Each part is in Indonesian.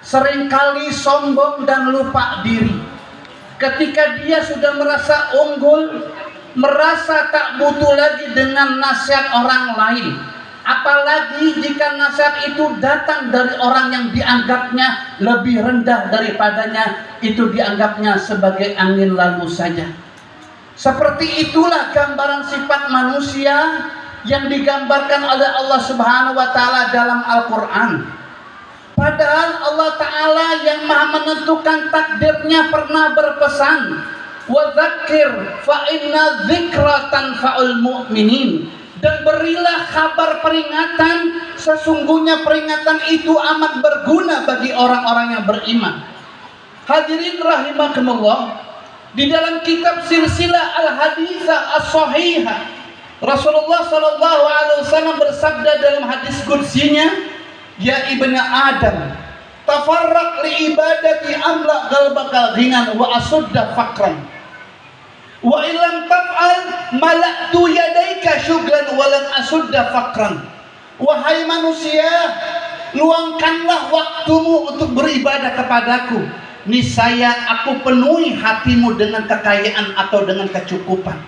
seringkali sombong dan lupa diri. Ketika dia sudah merasa unggul, merasa tak butuh lagi dengan nasihat orang lain, apalagi jika nasihat itu datang dari orang yang dianggapnya lebih rendah daripadanya, itu dianggapnya sebagai angin lalu saja. Seperti itulah gambaran sifat manusia yang digambarkan oleh Allah Subhanahu wa taala dalam Al-Qur'an. Padahal Allah taala yang Maha menentukan takdirnya pernah berpesan, "Wa dzakir fa inna dzikra tanfa'ul mu'minin." Dan berilah kabar peringatan, sesungguhnya peringatan itu amat berguna bagi orang-orang yang beriman. Hadirin rahimakumullah, di dalam kitab Silsilah Al-Haditsah As-Shahihah, Rasulullah sallallahu alaihi wasallam bersabda dalam hadis qudsinya, "Ya ibna Adam, tafarraq li ibadati amla qalbaka ghinan wa asudda faqran. Wa illam taf'al mala'tu yadaika syuglan wa lam asudda faqran." Wahai manusia, luangkanlah waktumu untuk beribadah kepadaku. Niscaya aku penuhi hatimu dengan kekayaan atau dengan kecukupan.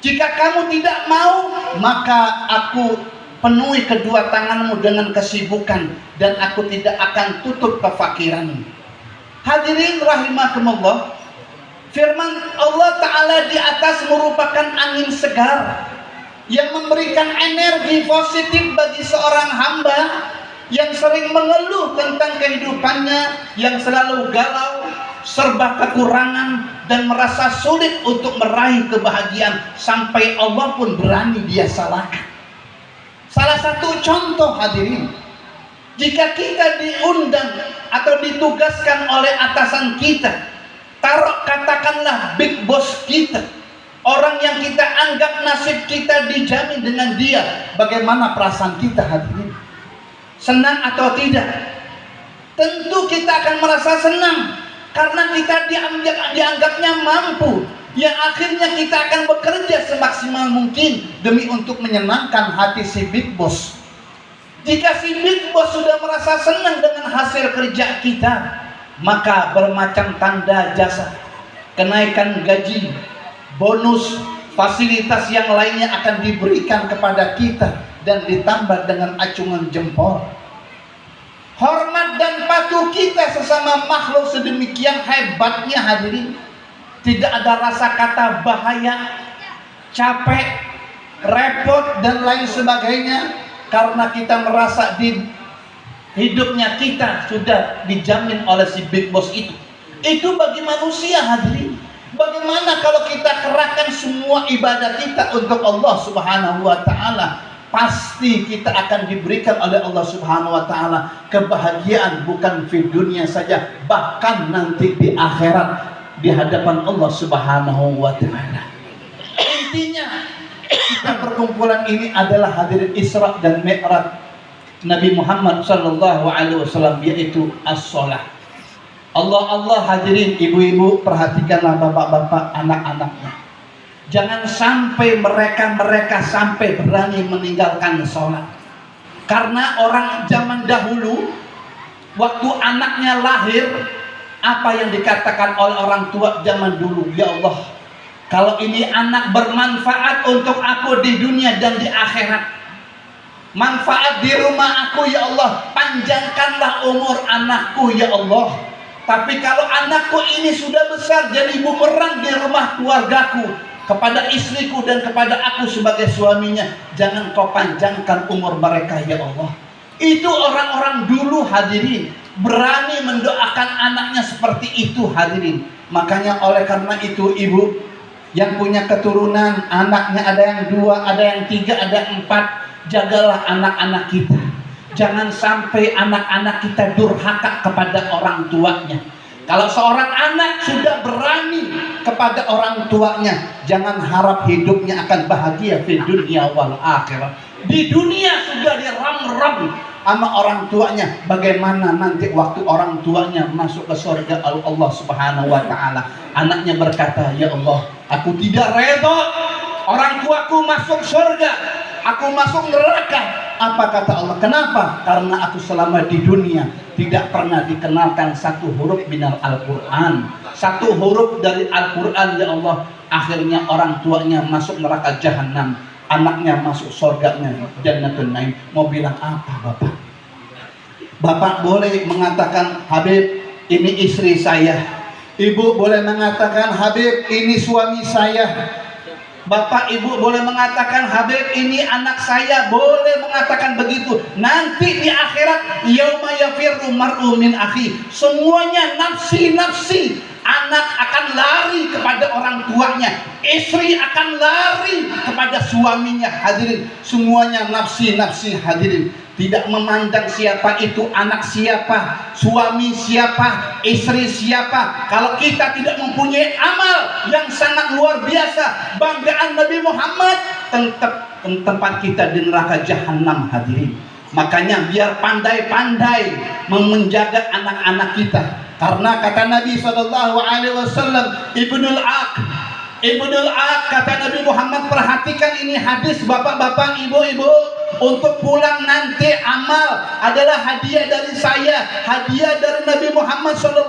Jika kamu tidak mau, maka aku penuhi kedua tanganmu dengan kesibukan dan aku tidak akan tutup kefakiranmu. Hadirin rahimakumullah, firman Allah Ta'ala di atas merupakan angin segar yang memberikan energi positif bagi seorang hamba yang sering mengeluh tentang kehidupannya, yang selalu galau, serba kekurangan, dan merasa sulit untuk meraih kebahagiaan, sampai Allah pun berani dia salahkan. Salah satu contoh hadirin, jika kita diundang atau ditugaskan oleh atasan kita, taruh katakanlah big boss kita, orang yang kita anggap nasib kita dijamin dengan dia, bagaimana perasaan kita hadirin? Senang atau tidak? Tentu kita akan merasa senang, karena kita dianggapnya mampu, yang akhirnya kita akan bekerja semaksimal mungkin demi untuk menyenangkan hati si big boss. Jika si big boss sudah merasa senang dengan hasil kerja kita, maka bermacam tanda jasa, kenaikan gaji, bonus, fasilitas yang lainnya akan diberikan kepada kita dan ditambah dengan acungan jempol. Hormat dan patuh kita sesama makhluk sedemikian hebatnya hadirin, tidak ada rasa kata bahaya, capek, repot dan lain sebagainya, karena kita merasa di hidupnya kita sudah dijamin oleh si big boss itu. Itu bagi manusia hadirin. Bagaimana kalau kita kerahkan semua ibadah kita untuk Allah Subhanahu wa taala? Pasti kita akan diberikan oleh Allah Subhanahu wa taala kebahagiaan, bukan di dunia saja, bahkan nanti di akhirat di hadapan Allah Subhanahu wa taala. Intinya, kita perkumpulan ini adalah hadirin Isra dan Mi'raj Nabi Muhammad sallallahu alaihi wasallam, yaitu as-shalah. Allah hadirin, ibu-ibu perhatikanlah, bapak-bapak, anak-anaknya. Jangan sampai mereka sampai berani meninggalkan sholat. Karena orang zaman dahulu, waktu anaknya lahir, apa yang dikatakan oleh orang tua zaman dulu? Ya Allah, kalau ini anak bermanfaat untuk aku di dunia dan di akhirat, manfaat di rumah aku ya Allah, panjangkanlah umur anakku ya Allah. Tapi kalau anakku ini sudah besar jadi bumerang di rumah keluargaku, kepada istriku dan kepada aku sebagai suaminya, jangan kau panjangkan umur mereka ya Allah. Itu orang-orang dulu hadirin, berani mendoakan anaknya seperti itu hadirin. Makanya oleh karena itu ibu yang punya keturunan, anaknya ada yang 2, ada yang 3, ada 4, jagalah anak-anak kita. Jangan sampai anak-anak kita durhaka kepada orang tuanya. Kalau seorang anak sudah berani kepada orang tuanya, jangan harap hidupnya akan bahagia di dunia wal akhirat. Di dunia sudah diram-ram sama orang tuanya, bagaimana nanti waktu orang tuanya masuk ke surga Allah Subhanahu wa taala? Anaknya berkata, "Ya Allah, aku tidak reda orang tuaku masuk surga, aku masuk neraka. Apa kata Allah? Kenapa? Karena aku selama di dunia tidak pernah dikenalkan satu huruf minal Al-Quran, satu huruf dari Al-Quran. Ya Allah, akhirnya orang tuanya masuk neraka jahanam, anaknya masuk surganya Jannatul Naim. Mau bilang apa Bapak? Bapak boleh mengatakan, Habib ini istri saya. Ibu boleh mengatakan, Habib ini suami saya. Bapak ibu boleh mengatakan, Habib ini anak saya. Boleh mengatakan begitu. Nanti di akhirat, yauma yafirru mar'u min akhi, semuanya nafsi-nafsi. Anak akan lari kepada orang tuanya, istri akan lari kepada suaminya. Hadirin, semuanya nafsi-nafsi. Hadirin, tidak memandang siapa itu, anak siapa, suami siapa, istri siapa. Kalau kita tidak mempunyai amal yang sangat luar biasa, banggaan Nabi Muhammad, tempat kita di neraka jahanam. Hadirin, makanya biar pandai-pandai menjaga anak-anak kita. Karena kata Nabi SAW, Ibnul Aq, kata Nabi Muhammad, perhatikan ini hadis bapak-bapak, ibu-ibu, untuk pulang nanti amal adalah hadiah dari saya, hadiah dari Nabi Muhammad SAW.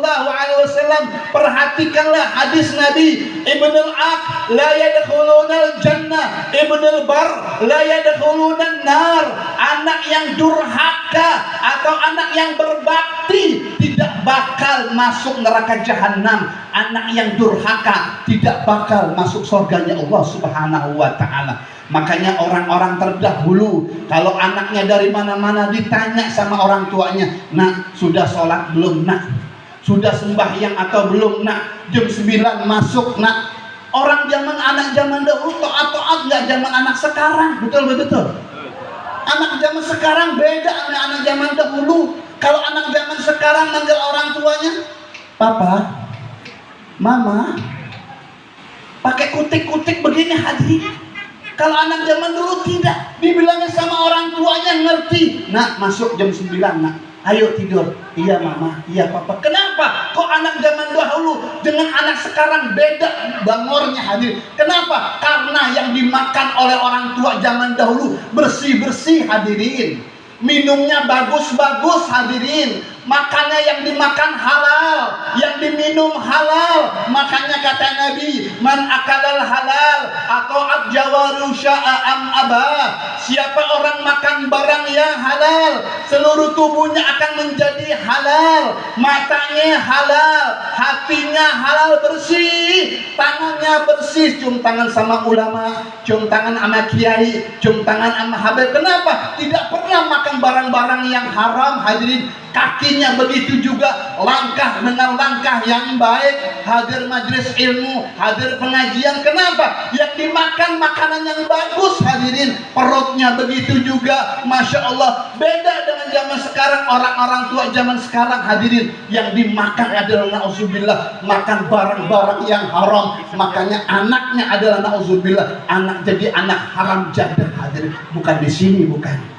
Perhatikanlah hadis Nabi. Ibnul Aq la yadkhulunal jannah, Ibnul Bar la yadkhulunan nar. Anak yang durhaka atau anak yang berbakti tidak bakal masuk neraka jahanam. Anak yang durhaka tidak bakal masuk surganya Allah Subhanahu wa ta'ala. Makanya orang-orang terdahulu kalau anaknya dari mana-mana ditanya sama orang tuanya, nak sudah sholat belum nak, sudah sembahyang atau belum nak, jam 9 masuk nak. Orang anak zaman dahulu taat nggak zaman anak sekarang. Betul. Anak zaman sekarang beda sama anak zaman dahulu. Kalau anak zaman sekarang manggil orang tuanya papa, mama, pakai kutik-kutik begini. Hadirin, kalau anak zaman dulu tidak, dibilangnya sama orang tuanya ngerti. Nak masuk jam 9 nak, ayo tidur. Iya mama, iya papa. Kenapa? Kok anak zaman dahulu dengan anak sekarang beda bangornya? Hadirin, kenapa? Karena yang dimakan oleh orang tua zaman dahulu bersih-bersih. Hadirin, minumnya bagus-bagus. Hadirin, makannya yang dimakan halal, yang diminum halal. Makanya kata Nabi, man akalal halal atau abjawaru sya'a am abah. Siapa orang makan barang yang halal, seluruh tubuhnya akan menjadi halal. Matanya halal, hatinya halal, bersih, tangannya bersih. Cium tangan sama ulama, cium tangan sama kiai, cium tangan sama habib. Kenapa? Tidak pernah makan barang-barang yang haram. Hadirin, kakinya begitu juga, langkah dengan langkah yang baik, hadir majelis ilmu, hadir pengajian. Kenapa? Yang dimakan makanan yang bagus. Hadirin, perutnya begitu juga, masya Allah. Beda dengan zaman sekarang, orang-orang tua zaman sekarang. Hadirin, yang dimakan adalah na'udzubillah, makan barang-barang yang haram. Makanya anaknya adalah na'udzubillah, anak jadi anak haram jadah. Hadirin, bukan di sini, bukan.